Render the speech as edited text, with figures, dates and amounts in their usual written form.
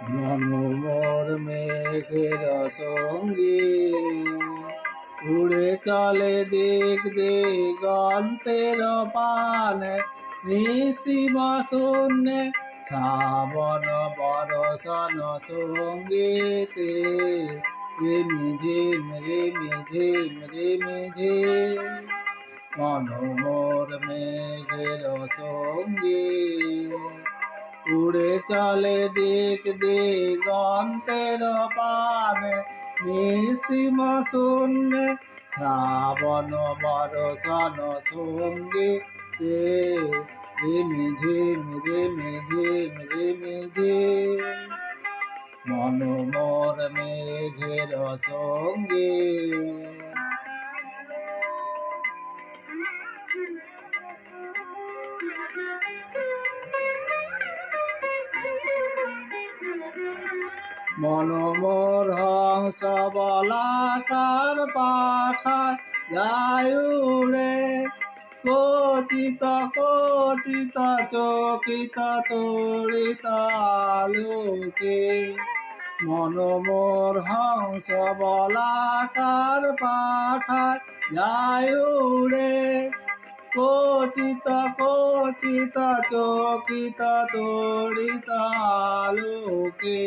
মনোমর মেঘের সঙ্গে উড়ে চলে দিক দিগন্তের পানে, নিশিম শূন্যে শ্রাবণ বরষণ সঙ্গীতে রিমিঝিম রিমিঝিম রিমিঝিম। মনোমর মেঘের সঙ্গে উড়ে চলে দিক দিগন্তের পানে, নিশিম শূন্যে শ্রাবণ বরষণ সঙ্গীতে রিমিঝিম রিমিঝিম রিমিঝিম। মনোমর মেঘের সঙ্গে মনোমর হংস বলাকার পাখা যায় উড়ে, কচিত কচিত চকিত তড়িত আলোকে। মনোমর হংস বলাকার পাখা যায় উড়ে, কচিত কচিত চকিত তড়িত আলোকে।